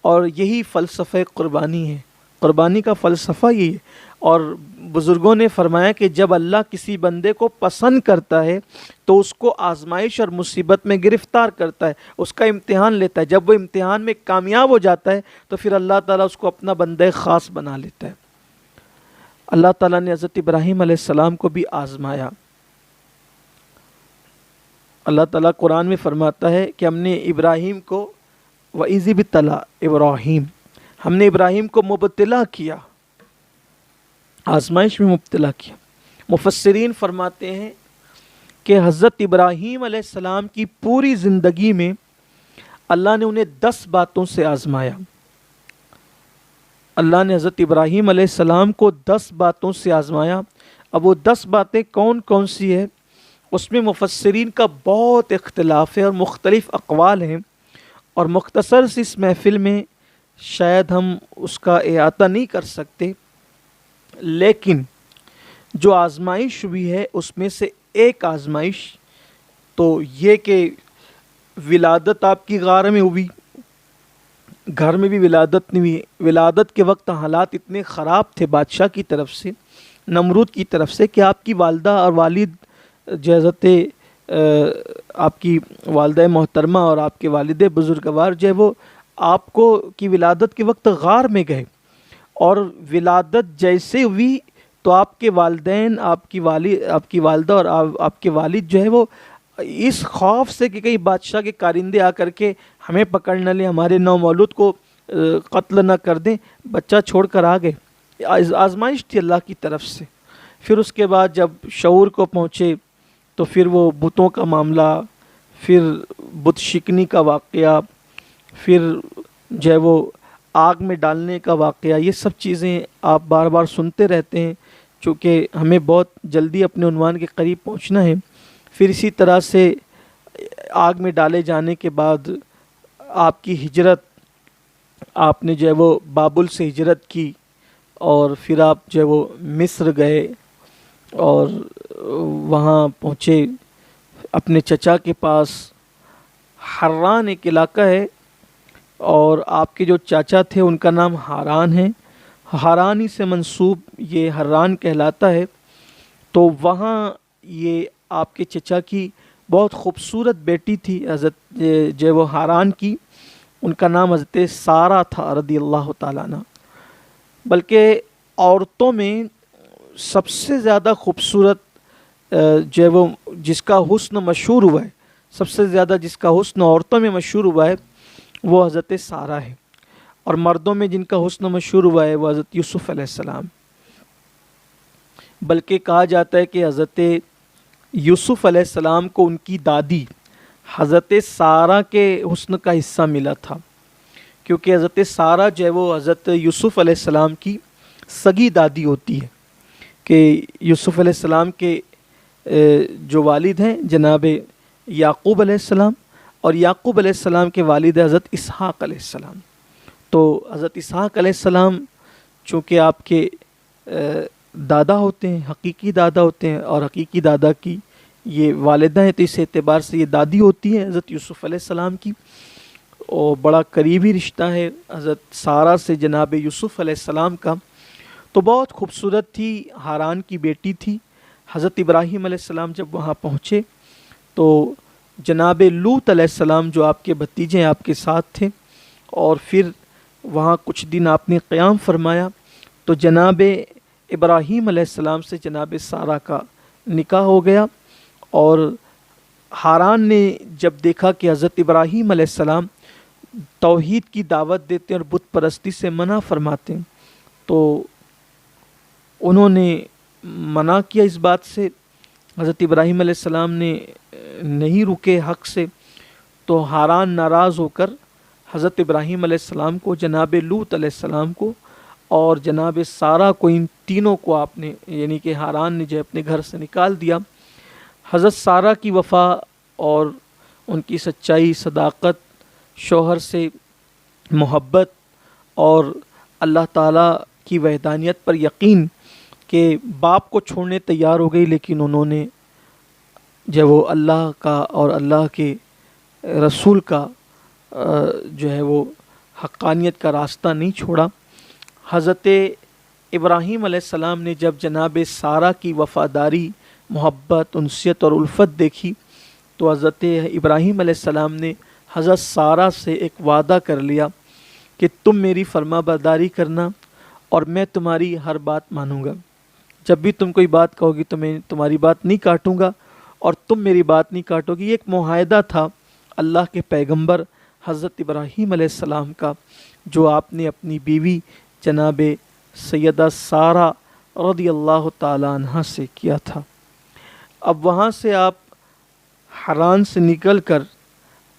اور یہی فلسفہ قربانی ہے، قربانی کا فلسفہ یہی ہے۔ اور بزرگوں نے فرمایا کہ جب اللہ کسی بندے کو پسند کرتا ہے تو اس کو آزمائش اور مصیبت میں گرفتار کرتا ہے، اس کا امتحان لیتا ہے۔ جب وہ امتحان میں کامیاب ہو جاتا ہے تو پھر اللہ تعالیٰ اس کو اپنا بندہ خاص بنا لیتا ہے۔ اللہ تعالیٰ نے حضرت ابراہیم علیہ السلام کو بھی آزمایا۔ اللہ تعالیٰ قرآن میں فرماتا ہے کہ ہم نے ابراہیم کو وَإِذِ ابْتَلَىٰ ابراہیم، ہم نے ابراہیم کو مبتلا کیا، آزمائش میں مبتلا کیا۔ مفسرین فرماتے ہیں کہ حضرت ابراہیم علیہ السلام کی پوری زندگی میں اللہ نے انہیں 10 باتوں سے آزمایا۔ اللہ نے حضرت ابراہیم علیہ السلام کو 10 باتوں سے آزمایا۔ اب وہ 10 باتیں کون کون سی ہے، اس میں مفسرین کا بہت اختلاف ہے اور مختلف اقوال ہیں، اور مختصر سی اس محفل میں شاید ہم اس کا احاطہ نہیں کر سکتے، لیکن جو آزمائش ہوئی ہے اس میں سے ایک آزمائش تو یہ کہ ولادت آپ کی غار میں ہوئی، گھر میں بھی ولادت نہیں ہوئی۔ ولادت کے وقت حالات اتنے خراب تھے بادشاہ کی طرف سے، نمرود کی طرف سے، کہ آپ کی والدہ اور والد جو حضرت آپ کی والدہ محترمہ اور آپ کے والد بزرگوار جو ہے وہ آپ کو کی ولادت کے وقت غار میں گئے، اور ولادت جیسے ہوئی تو آپ کے والدین، آپ کی والدہ اور آپ کے والد جو ہے وہ اس خوف سے کہ کہیں بادشاہ کے کارندے آ کر کے ہمیں پکڑ نہ لیں، ہمارے نومولود کو قتل نہ کر دیں، بچہ چھوڑ کر آ گئے۔ آزمائش تھی اللہ کی طرف سے۔ پھر اس کے بعد جب شعور کو پہنچے تو پھر وہ بتوں کا معاملہ، پھر بت شکنی کا واقعہ، پھر جو ہے وہ آگ میں ڈالنے کا واقعہ، یہ سب چیزیں آپ بار بار سنتے رہتے ہیں، چونکہ ہمیں بہت جلدی اپنے عنوان کے قریب پہنچنا ہے۔ پھر اسی طرح سے آگ میں ڈالے جانے کے بعد آپ کی ہجرت، آپ نے جو ہے وہ بابل سے ہجرت کی، اور پھر آپ جو ہے وہ مصر گئے اور وہاں پہنچے اپنے چچا کے پاس۔ حران ایک علاقہ ہے، اور آپ کے جو چاچا تھے ان کا نام ہاران ہے، ہارانی سے منسوب یہ حران کہلاتا ہے۔ تو وہاں یہ آپ کے چچا کی بہت خوبصورت بیٹی تھی حضرت جو وہ ہاران کی، ان کا نام حضرت سارہ تھا رضی اللہ تعالیٰ عنہ۔ بلکہ عورتوں میں سب سے زیادہ خوبصورت جو ہے وہ جس کا حسن مشہور ہوا ہے، سب سے زیادہ جس کا حسن عورتوں میں مشہور ہوا ہے وہ حضرت سارہ ہے، اور مردوں میں جن کا حسن مشہور ہوا ہے وہ حضرت یوسف علیہ السلام۔ بلکہ کہا جاتا ہے کہ حضرت یوسف علیہ السلام کو ان کی دادی حضرت سارہ کے حسن کا حصہ ملا تھا، کیونکہ حضرت سارہ جو ہے وہ حضرت یوسف علیہ السلام کی سگی دادی ہوتی ہے، کہ یوسف علیہ السلام کے جو والد ہیں جناب یعقوب علیہ السلام، اور یعقوب علیہ السلام کے والد حضرت اسحاق علیہ السلام۔ تو حضرت اسحاق علیہ السلام چونکہ آپ کے دادا ہوتے ہیں، حقیقی دادا ہوتے ہیں، اور حقیقی دادا کی یہ والدہ ہیں، تو اس اعتبار سے یہ دادی ہوتی ہے حضرت یوسف علیہ السلام کی، اور بڑا قریبی رشتہ ہے حضرت سارہ سے جناب یوسف علیہ السلام کا۔ تو بہت خوبصورت تھی، ہاران کی بیٹی تھی۔ حضرت ابراہیم علیہ السلام جب وہاں پہنچے تو جناب لوط علیہ السلام جو آپ کے بھتیجے ہیں آپ کے ساتھ تھے، اور پھر وہاں کچھ دن آپ نے قیام فرمایا، تو جناب ابراہیم علیہ السلام سے جناب سارہ کا نکاح ہو گیا۔ اور ہاران نے جب دیکھا کہ حضرت ابراہیم علیہ السلام توحید کی دعوت دیتے ہیں اور بت پرستی سے منع فرماتے ہیں، تو انہوں نے منع کیا اس بات سے۔ حضرت ابراہیم علیہ السلام نے نہیں رکے حق سے، تو ہاران ناراض ہو کر حضرت ابراہیم علیہ السلام کو، جناب لوط علیہ السلام کو اور جناب سارہ کو، ان تینوں کو آپ نے یعنی کہ ہاران نے جو اپنے گھر سے نکال دیا۔ حضرت سارہ کی وفا اور ان کی سچائی، صداقت، شوہر سے محبت اور اللہ تعالیٰ کی وحدانیت پر یقین کہ باپ کو چھوڑنے تیار ہو گئی، لیکن انہوں نے جب وہ اللہ کا اور اللہ کے رسول کا جو ہے وہ حقانیت کا راستہ نہیں چھوڑا۔ حضرت ابراہیم علیہ السلام نے جب جناب سارہ کی وفاداری، محبت، انسیت اور الفت دیکھی تو حضرت ابراہیم علیہ السلام نے حضرت سارہ سے ایک وعدہ کر لیا کہ تم میری فرما برداری کرنا اور میں تمہاری ہر بات مانوں گا، جب بھی تم کوئی بات کہو گی تو میں تمہاری بات نہیں کاٹوں گا اور تم میری بات نہیں کاٹو گی۔ یہ ایک معاہدہ تھا اللہ کے پیغمبر حضرت ابراہیم علیہ السلام کا، جو آپ نے اپنی بیوی جناب سیدہ سارہ رضی اللہ تعالیٰ عنہ سے کیا تھا۔ اب وہاں سے آپ حران سے نکل کر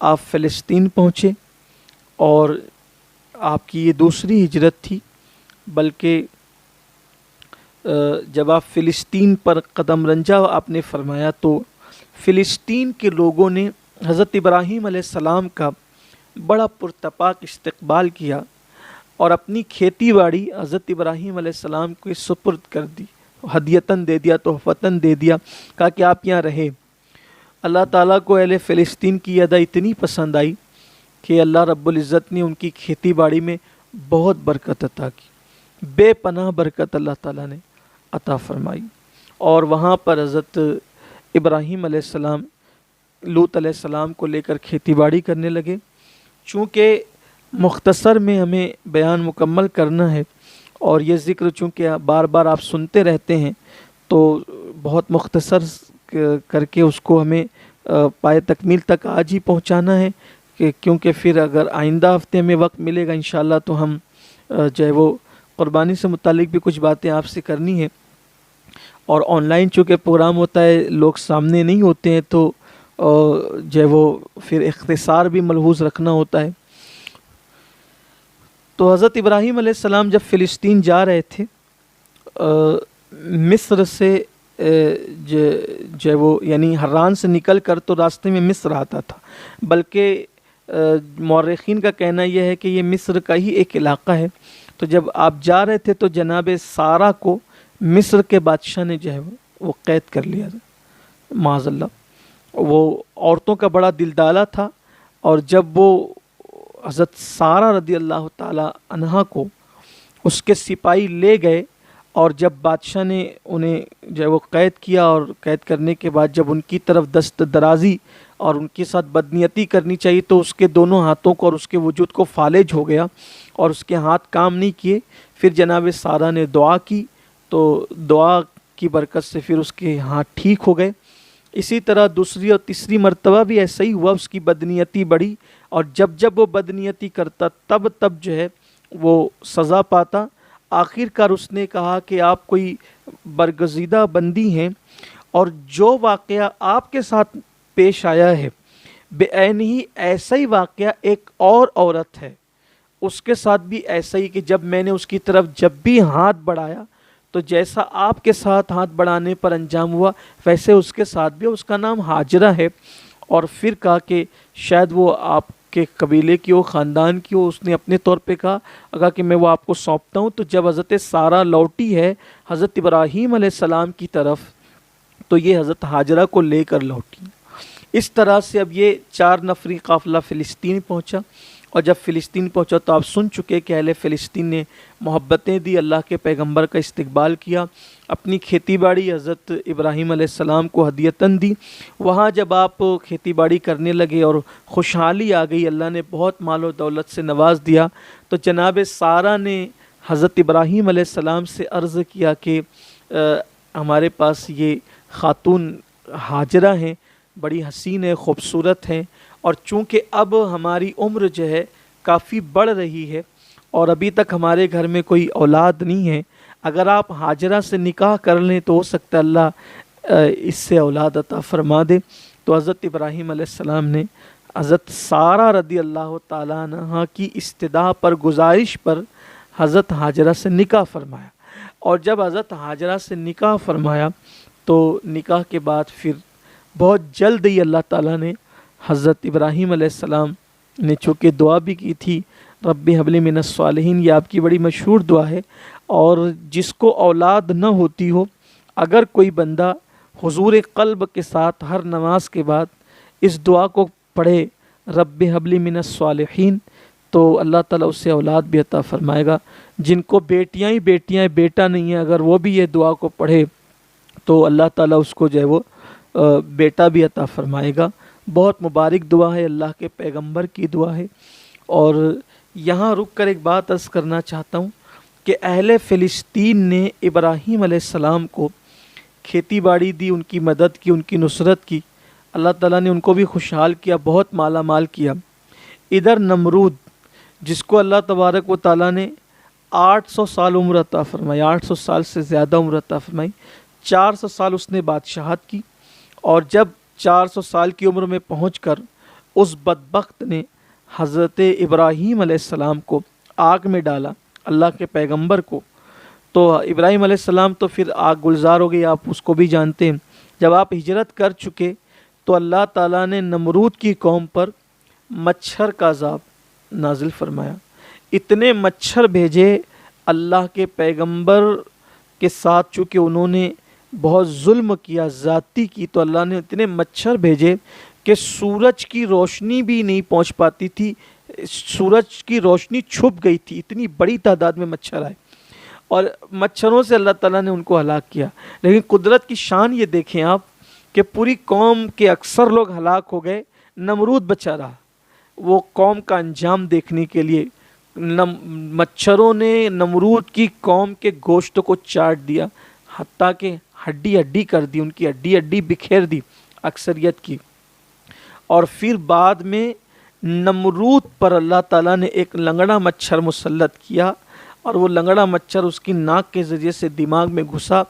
آپ فلسطین پہنچے، اور آپ کی یہ دوسری ہجرت تھی، بلکہ جب آپ فلسطین پر قدم رنجہ آپ نے فرمایا تو فلسطین کے لوگوں نے حضرت ابراہیم علیہ السلام کا بڑا پرتپاک استقبال کیا اور اپنی کھیتی باڑی حضرت ابراہیم علیہ السلام کو سپرد کر دی، ہدیتاً دے دیا، تحفتاً دے دیا، کہا کہ آپ یہاں رہے۔ اللہ تعالیٰ کو اہل فلسطین کی ادا اتنی پسند آئی کہ اللہ رب العزت نے ان کی کھیتی باڑی میں بہت برکت عطا کی، بے پناہ برکت اللہ تعالیٰ نے عطا فرمائی، اور وہاں پر حضرت ابراہیم علیہ السلام لوط علیہ السلام کو لے کر کھیتی باڑی کرنے لگے۔ چونکہ مختصر میں ہمیں بیان مکمل کرنا ہے اور یہ ذکر چونکہ بار بار آپ سنتے رہتے ہیں تو بہت مختصر کر کے اس کو ہمیں پائے تکمیل تک آج ہی پہنچانا ہے، کیونکہ پھر اگر آئندہ ہفتے میں وقت ملے گا انشاءاللہ تو ہم جو ہے وہ قربانی سے متعلق بھی کچھ باتیں آپ سے کرنی ہیں، اور آن لائن چونکہ پروگرام ہوتا ہے لوگ سامنے نہیں ہوتے ہیں تو جو ہے وہ پھر اختصار بھی ملحوظ رکھنا ہوتا ہے۔ تو حضرت ابراہیم علیہ السلام جب فلسطین جا رہے تھے، مصر سے جو ہے وہ یعنی حران سے نکل کر تو راستے میں مصر آتا تھا، بلکہ مورخین کا کہنا یہ ہے کہ یہ مصر کا ہی ایک علاقہ ہے۔ تو جب آپ جا رہے تھے تو جناب سارہ کو مصر کے بادشاہ نے جو ہے وہ قید کر لیا، معاذ اللہ۔ وہ عورتوں کا بڑا دلدالہ تھا، اور جب وہ حضرت سارہ رضی اللہ تعالی عنہا کو اس کے سپاہی لے گئے، اور جب بادشاہ نے انہیں جو ہے وہ قید کیا، اور قید کرنے کے بعد جب ان کی طرف دست درازی اور ان کے ساتھ بدنیتی کرنی چاہیے تو اس کے دونوں ہاتھوں کو اور اس کے وجود کو فالج ہو گیا اور اس کے ہاتھ کام نہیں کیے۔ پھر جناب سارہ نے دعا کی تو دعا کی برکت سے پھر اس کے ہاتھ ٹھیک ہو گئے۔ اسی طرح دوسری اور تیسری مرتبہ بھی ایسا ہی ہوا، اس کی بدنیتی بڑھی، اور جب وہ بدنیتی کرتا تب جو ہے وہ سزا پاتا۔ آخر کار اس نے کہا کہ آپ کوئی برگزیدہ بندی ہیں، اور جو واقعہ آپ کے ساتھ پیش آیا ہے بعین ہی ایسا ہی واقعہ ایک اور عورت ہے، اس کے ساتھ بھی ایسا ہی، کہ جب میں نے اس کی طرف جب بھی ہاتھ بڑھایا تو جیسا آپ کے ساتھ ہاتھ بڑھانے پر انجام ہوا ویسے اس کے ساتھ بھی، اس کا نام ہاجرہ ہے۔ اور پھر کہا کہ شاید وہ آپ کے قبیلے کی ہو، خاندان کی ہو، اس نے اپنے طور پہ کہا کہ میں وہ آپ کو سونپتا ہوں۔ تو جب حضرت سارہ لوٹی ہے حضرت ابراہیم علیہ السلام کی طرف تو یہ حضرت ہاجرہ کو لے کر لوٹی۔ اس طرح سے اب یہ 4 نفری قافلہ فلسطین پہنچا، اور جب فلسطین پہنچا تو آپ سن چکے کہ اہل فلسطین نے محبتیں دی، اللہ کے پیغمبر کا استقبال کیا، اپنی کھیتی باڑی حضرت ابراہیم علیہ السلام کو ہدیتاً دی۔ وہاں جب آپ کھیتی باڑی کرنے لگے اور خوشحالی آ گئی، اللہ نے بہت مال و دولت سے نواز دیا، تو جناب سارہ نے حضرت ابراہیم علیہ السلام سے عرض کیا کہ ہمارے پاس یہ خاتون ہاجرہ ہیں، بڑی حسین ہے، خوبصورت ہیں، اور چونکہ اب ہماری عمر جو ہے کافی بڑھ رہی ہے اور ابھی تک ہمارے گھر میں کوئی اولاد نہیں ہے، اگر آپ ہاجرہ سے نکاح کر لیں تو ہو سکتا ہے اللہ اس سے اولاد عطا فرما دے۔ تو حضرت ابراہیم علیہ السلام نے حضرت سارہ رضی اللہ تعالیٰ عنہ کی استدعا پر، گزارش پر حضرت ہاجرہ سے نکاح فرمایا، اور جب حضرت ہاجرہ سے نکاح فرمایا تو نکاح کے بعد پھر بہت جلد ہی اللہ تعالیٰ نے حضرت ابراہیم علیہ السلام نے چونکہ دعا بھی کی تھی رب حب لی من الصالحین، یہ آپ کی بڑی مشہور دعا ہے، اور جس کو اولاد نہ ہوتی ہو اگر کوئی بندہ حضور قلب کے ساتھ ہر نماز کے بعد اس دعا کو پڑھے رب حب لی من الصالحین، تو اللہ تعالیٰ اسے اولاد بھی عطا فرمائے گا. جن کو بیٹیاں ہی بیٹیاں ہیں، بیٹا نہیں ہے، اگر وہ بھی یہ دعا کو پڑھے تو اللہ تعالیٰ اس کو جو ہے وہ بیٹا بھی عطا فرمائے گا. بہت مبارک دعا ہے، اللہ کے پیغمبر کی دعا ہے. اور یہاں رک کر ایک بات عرض کرنا چاہتا ہوں کہ اہل فلسطین نے ابراہیم علیہ السلام کو کھیتی باڑی دی، ان کی مدد کی، ان کی نصرت کی. اللہ تعالیٰ نے ان کو بھی خوشحال کیا، بہت مالا مال کیا. ادھر نمرود، جس کو اللہ تبارک و تعالیٰ نے 800 سال عمر عطا فرمائی، 800 سال سے زیادہ عمر عطا فرمائی. 400 سال اس نے بادشاہت کی، اور جب 400 سال کی عمر میں پہنچ کر اس بدبخت نے حضرت ابراہیم علیہ السلام کو آگ میں ڈالا، اللہ کے پیغمبر کو. تو ابراہیم علیہ السلام تو پھر آگ گلزار ہو گئی، آپ اس کو بھی جانتے ہیں. جب آپ ہجرت کر چکے تو اللہ تعالیٰ نے نمرود کی قوم پر مچھر کا عذاب نازل فرمایا. اتنے مچھر بھیجے اللہ کے پیغمبر کے ساتھ، چونکہ انہوں نے بہت ظلم کیا، زیادتی کی، تو اللہ نے اتنے مچھر بھیجے کہ سورج کی روشنی بھی نہیں پہنچ پاتی تھی، سورج کی روشنی چھپ گئی تھی، اتنی بڑی تعداد میں مچھر آئے، اور مچھروں سے اللہ تعالیٰ نے ان کو ہلاک کیا. لیکن قدرت کی شان یہ دیکھیں آپ کہ پوری قوم کے اکثر لوگ ہلاک ہو گئے، نمرود بچا رہا. وہ قوم کا انجام دیکھنے کے لیے مچھروں نے نمرود کی قوم کے گوشت کو چاٹ دیا، حتیٰ کہ ہڈی ہڈی کر دی، ان کی ہڈی ہڈی بکھیر دی اکثریت کی. اور پھر بعد میں نمرود پر اللہ تعالیٰ نے ایک لنگڑا مچھر مسلط کیا، اور وہ لنگڑا مچھر اس کی ناک کے ذریعے سے دماغ میں گھسا،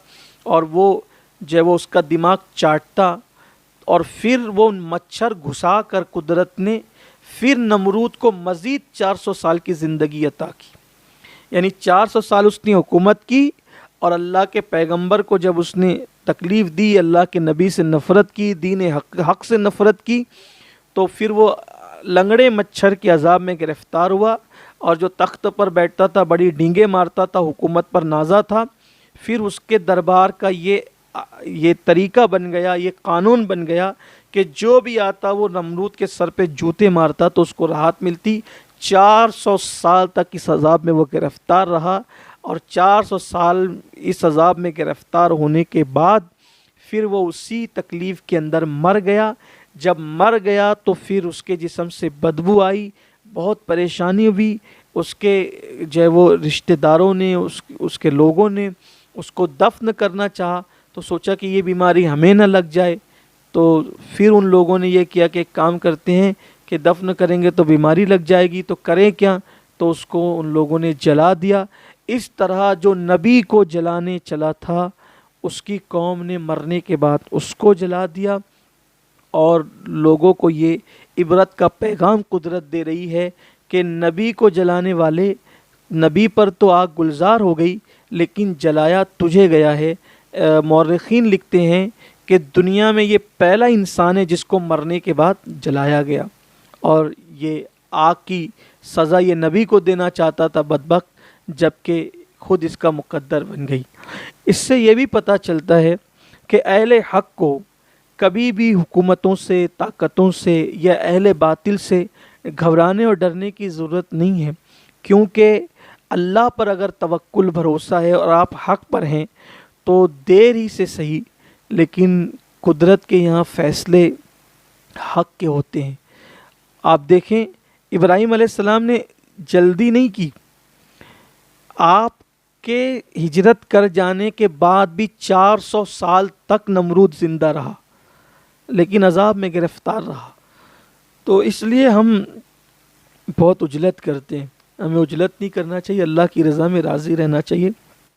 اور وہ جو اس کا دماغ چاٹتا، اور پھر وہ مچھر گھسا کر قدرت نے پھر نمرود کو مزید 400 سال کی زندگی عطا کی. یعنی 400 سال اس نے حکومت کی، اور اللہ کے پیغمبر کو جب اس نے تکلیف دی، اللہ کے نبی سے نفرت کی، دین حق سے نفرت کی، تو پھر وہ لنگڑے مچھر کے عذاب میں گرفتار ہوا، اور جو تخت پر بیٹھتا تھا بڑی ڈینگیں مارتا تھا، حکومت پر نازا تھا. پھر اس کے دربار کا یہ طریقہ بن گیا، یہ قانون بن گیا کہ جو بھی آتا وہ نمرود کے سر پہ جوتے مارتا تو اس کو راحت ملتی. 400 سال تک اس عذاب میں وہ گرفتار رہا، اور 400 سال اس عذاب میں گرفتار ہونے کے بعد پھر وہ اسی تکلیف کے اندر مر گیا. جب مر گیا تو پھر اس کے جسم سے بدبو آئی، بہت پریشانی ہوئی. اس کے جو ہے وہ رشتہ داروں نے، اس کے لوگوں نے اس کو دفن کرنا چاہا، تو سوچا کہ یہ بیماری ہمیں نہ لگ جائے. تو پھر ان لوگوں نے یہ کیا کہ ایک کام کرتے ہیں کہ دفن کریں گے تو بیماری لگ جائے گی، تو کریں کیا؟ تو اس کو ان لوگوں نے جلا دیا. اس طرح جو نبی کو جلانے چلا تھا، اس کی قوم نے مرنے کے بعد اس کو جلا دیا. اور لوگوں کو یہ عبرت کا پیغام قدرت دے رہی ہے کہ نبی کو جلانے والے، نبی پر تو آگ گلزار ہو گئی لیکن جلایا تجھے گیا ہے. مورخین لکھتے ہیں کہ دنیا میں یہ پہلا انسان ہے جس کو مرنے کے بعد جلایا گیا، اور یہ آگ کی سزا یہ نبی کو دینا چاہتا تھا بدبخت، جبکہ خود اس کا مقدر بن گئی. اس سے یہ بھی پتہ چلتا ہے کہ اہل حق کو کبھی بھی حکومتوں سے، طاقتوں سے یا اہل باطل سے گھبرانے اور ڈرنے کی ضرورت نہیں ہے، کیونکہ اللہ پر اگر توکل بھروسہ ہے اور آپ حق پر ہیں تو دیر ہی سے صحیح لیکن قدرت کے یہاں فیصلے حق کے ہوتے ہیں. آپ دیکھیں ابراہیم علیہ السلام نے جلدی نہیں کی، آپ کے ہجرت کر جانے کے بعد بھی 400 سال تک نمرود زندہ رہا لیکن عذاب میں گرفتار رہا. تو اس لیے ہم بہت عجلت کرتے ہیں، ہمیں عجلت نہیں کرنا چاہیے، اللہ کی رضا میں راضی رہنا چاہیے.